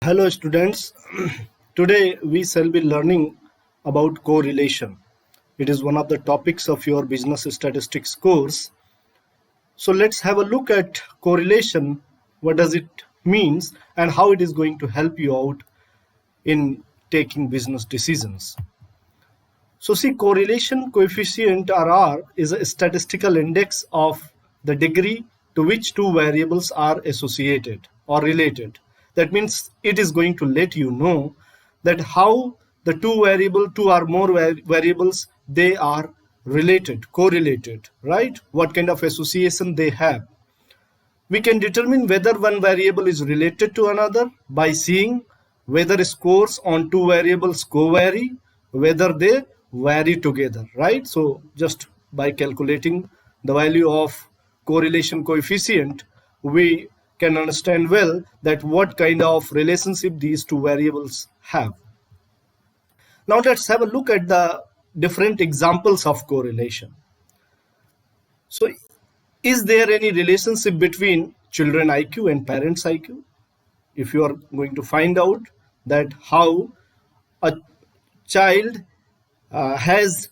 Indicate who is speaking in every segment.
Speaker 1: Hello students, today we shall be learning about correlation. It is one of the topics of your business statistics course. So let's have a look at correlation, what does it means and how it is going to help you out in taking business decisions. So see, correlation coefficient or R is a statistical index of the degree to which two variables are associated or related. That means it is going to let you know that how the two or more variables, they are related, correlated, right? What kind of association they have. We can determine whether one variable is related to another by seeing whether scores on two variables co-vary, whether they vary together, right? So just by calculating the value of correlation coefficient, we can understand well that what kind of relationship these two variables have. Now let's have a look at the different examples of correlation. So is there any relationship between children IQ and parents IQ? If you are going to find out that how a child has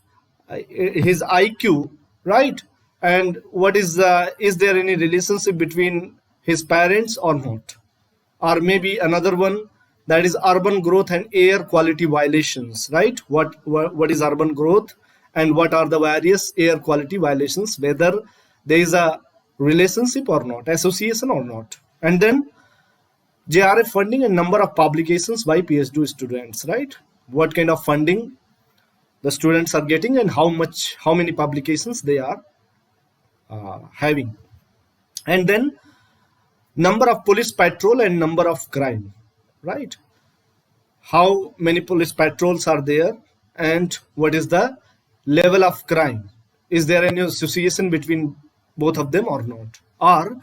Speaker 1: his IQ, right? And what is there any relationship between his parents or not? Or maybe another one, that is urban growth and air quality violations, right? What is urban growth and what are the various air quality violations, whether there is a relationship or not, association or not. And then JRF funding and number of publications by PhD students, right? What kind of funding the students are getting and how many publications they are having. And then number of police patrol and number of crime, right? How many police patrols are there and what is the level of crime? Is there any association between both of them or not? Or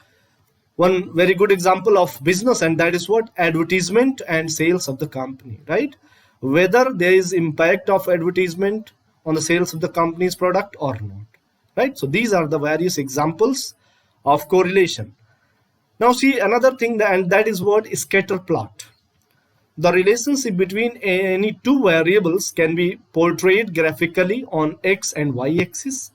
Speaker 1: one very good example of business, and that is what advertisement and sales of the company, right? Whether there is impact of advertisement on the sales of the company's product or not, right? So these are the various examples of correlation. Now see another thing, and that is what scatter plot. The relationship between any two variables can be portrayed graphically on x and y axis.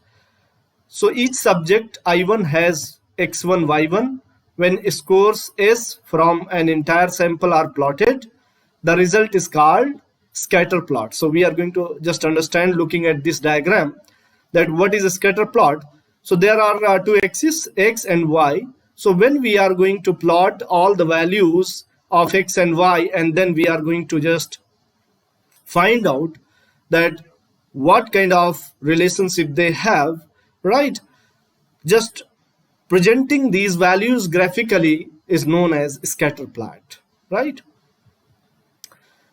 Speaker 1: So each subject I1 has x1, y1. When scores S from an entire sample are plotted, the result is called scatter plot. So we are going to just understand looking at this diagram that what is a scatter plot. So there are two axes, x and y. So when we are going to plot all the values of x and y, and then we are going to just find out that what kind of relationship they have, right? Just presenting these values graphically is known as scatter plot, right?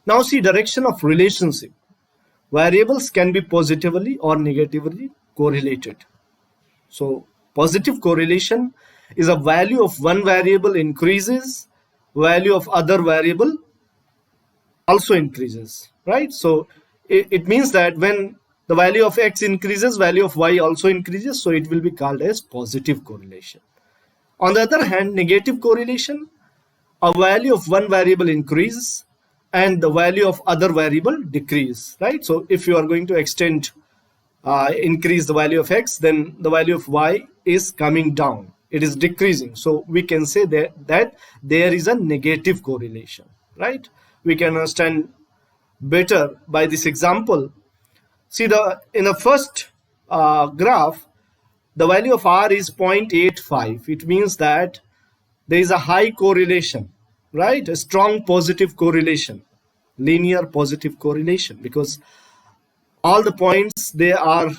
Speaker 1: Now see direction of relationship. Variables can be positively or negatively correlated. So positive correlation is a value of one variable increases, value of other variable also increases, right? So it means that when the value of x increases, value of y also increases, so it will be called as positive correlation. On the other hand, negative correlation, a value of one variable increases and the value of other variable decrease, right? So if you are going to increase the value of x, then the value of y is coming down, it is decreasing. So we can say that there is a negative correlation, right? We can understand better by this example. See, in the first graph, the value of R is 0.85. It means that there is a high correlation, right? A strong positive correlation, linear positive correlation, because all the points, they are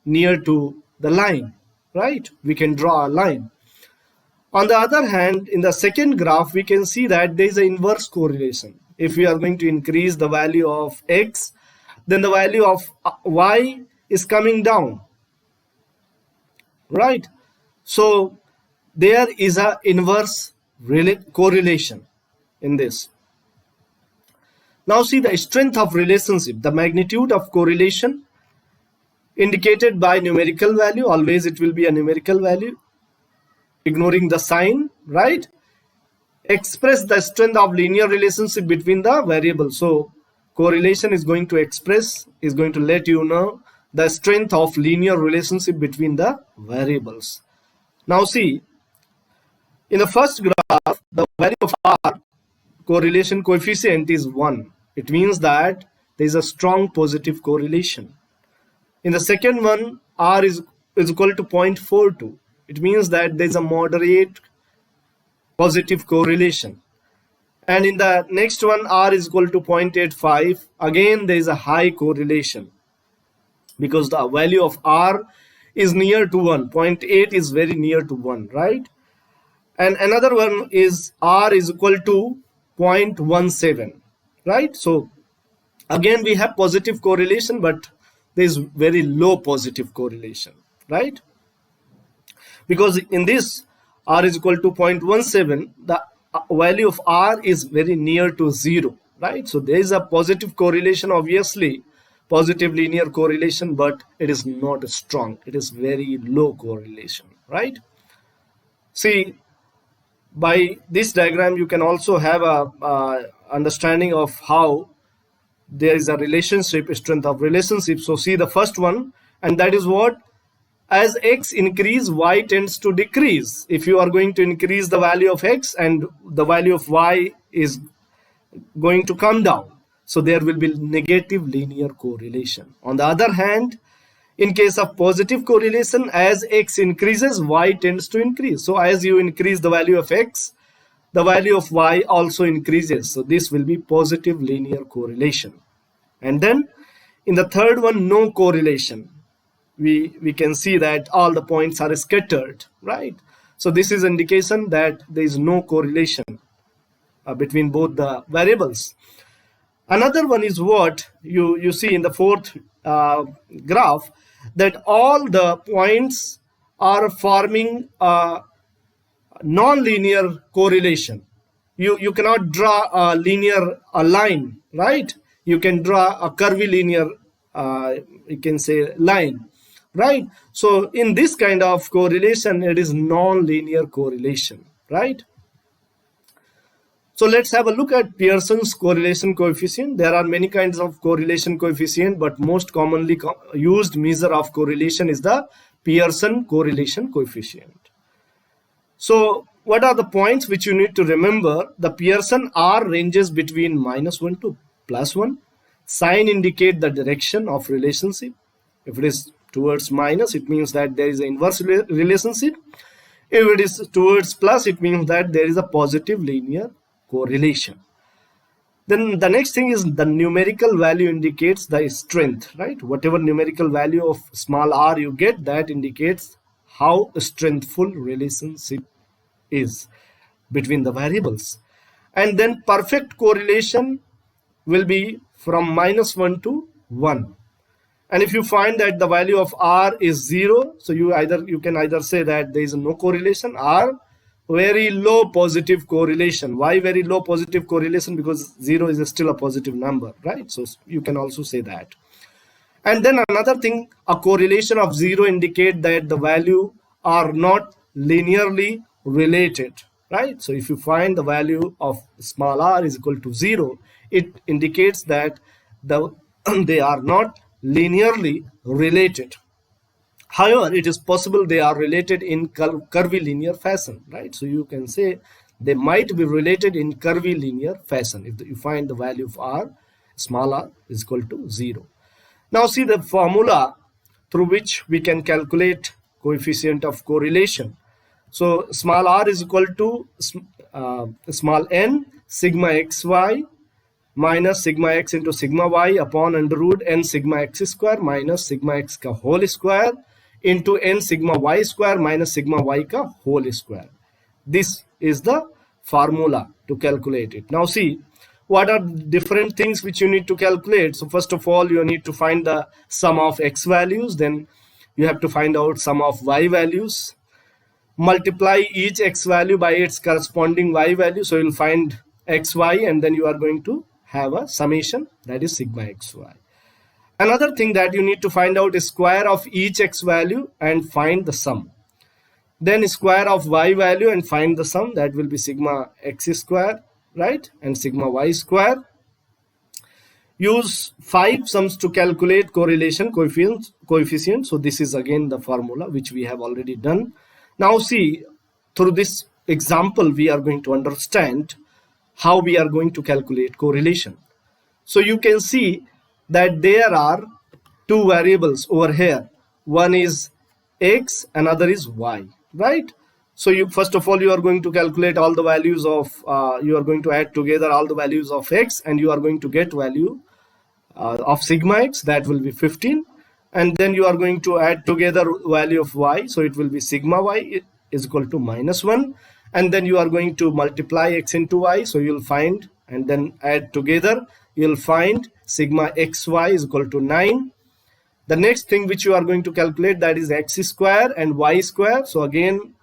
Speaker 1: near to the line, right? We can draw a line. On the other hand, in the second graph, we can see that there is an inverse correlation. If we are going to increase the value of x, then the value of y is coming down, right? So there is an inverse correlation in this. Now see the strength of relationship, the magnitude of correlation indicated by numerical value. Always it will be a numerical value, ignoring the sign, right? express the strength of linear relationship between the variables. So correlation is going to let you know the strength of linear relationship between the variables. Now see, in the first graph, the value of R correlation coefficient is 1. It means that there is a strong positive correlation. In the second one, R is equal to 0.42. It means that there is a moderate positive correlation. And in the next one, R is equal to 0.85. Again, there is a high correlation because the value of R is near to 1. 0.8 is very near to 1, right? And another one is R is equal to 0.17, right? So again, we have positive correlation, but there is very low positive correlation, right? Because in this R is equal to 0.17, the value of R is very near to 0, right? So there is a positive correlation, obviously, positive linear correlation, but it is not strong. It is very low correlation, right? See, by this diagram, you can also have a understanding of how there is a relationship, strength of relationship. So see the first one, and that is what? As x increase, y tends to decrease. If you are going to increase the value of x, and the value of y is going to come down, so there will be negative linear correlation. On the other hand, in case of positive correlation, as x increases, y tends to increase. So as you increase the value of x, the value of y also increases. So this will be positive linear correlation. And then in the third one, no correlation. We can see that all the points are scattered, right? So this is indication that there is no correlation between both the variables. Another one is what you see in the fourth graph, that all the points are forming a non-linear correlation. You cannot draw a line, right? You can draw a curvilinear, you can say, line, right? So in this kind of correlation, it is non-linear correlation, right? So let's have a look at Pearson's correlation coefficient. There are many kinds of correlation coefficient, but most commonly used measure of correlation is the Pearson correlation coefficient. So what are the points which you need to remember? The Pearson R ranges between -1 to +1. Sign indicate the direction of relationship. If it is towards minus, it means that there is an inverse relationship. If it is towards plus, it means that there is a positive linear correlation. Then the next thing is the numerical value indicates the strength, right? Whatever numerical value of small r you get, that indicates how strengthful relationship is between the variables. And then perfect correlation will be from -1 to 1. And if you find that the value of r is 0, so you can either say that there is no correlation, or very low positive correlation. Why very low positive correlation? Because 0 is still a positive number, right? So you can also say that. And then another thing, a correlation of 0 indicate that the value are not linearly related, right? So if you find the value of small r is equal to 0, it indicates that they are not linearly related. However, it is possible they are related in curvilinear fashion, right? So you can say they might be related in curvilinear fashion if you find the value of r, small r, is equal to 0. Now see the formula through which we can calculate coefficient of correlation. So small r is equal to small n sigma xy minus sigma x into sigma y upon under root n sigma x square minus sigma x ka whole square into n sigma y square minus sigma y ka whole square. This is the formula to calculate it. Now see, what are different things which you need to calculate? So first of all, you need to find the sum of x values. Then you have to find out sum of y values. Multiply each x value by its corresponding y value. So you'll find xy, and then you are going to have a summation, that is sigma xy. Another thing that you need to find out is square of each x value and find the sum. then square of y value and find the sum. That will be sigma x square, right, and sigma y square. Use 5 sums to calculate correlation coefficient. So this is again the formula which we have already done. Now see, through this example we are going to understand how we are going to calculate correlation. So you can see that there are two variables over here. One is x, another is y, right? So you first of all you are going to calculate all the values of you are going to add together all the values of x, and you are going to get value of sigma x, that will be 15, and then you are going to add together value of y, so it will be sigma y is equal to -1, and then you are going to multiply x into y, so you'll find, and then add together, you'll find sigma xy is equal to 9. The next thing which you are going to calculate, that is x square and y square. So again,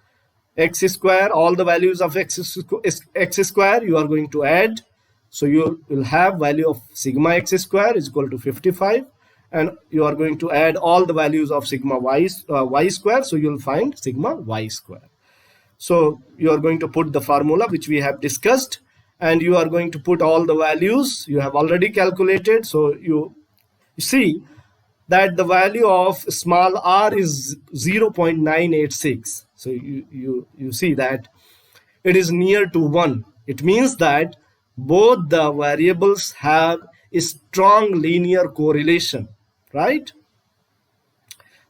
Speaker 1: x square, all the values of x square you are going to add. So you will have value of sigma x square is equal to 55, and you are going to add all the values of sigma y square. So you'll find sigma y square. So you are going to put the formula which we have discussed, and you are going to put all the values you have already calculated. So you see that the value of small r is 0.986. So you see that it is near to 1. It means that both the variables have a strong linear correlation, right?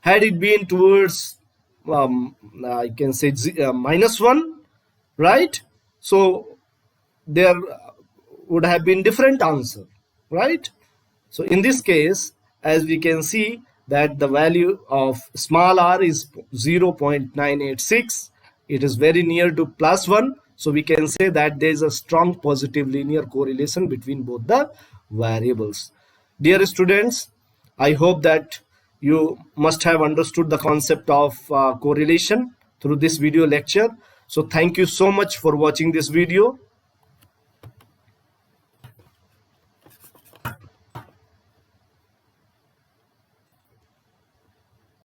Speaker 1: Had it been towards I can say -1, right? So there would have been different answer, right? So in this case, as we can see that the value of small r is 0.986, it is very near to +1. So we can say that there is a strong positive linear correlation between both the variables. Dear students, I hope that you must have understood the concept of correlation through this video lecture. So thank you so much for watching this video.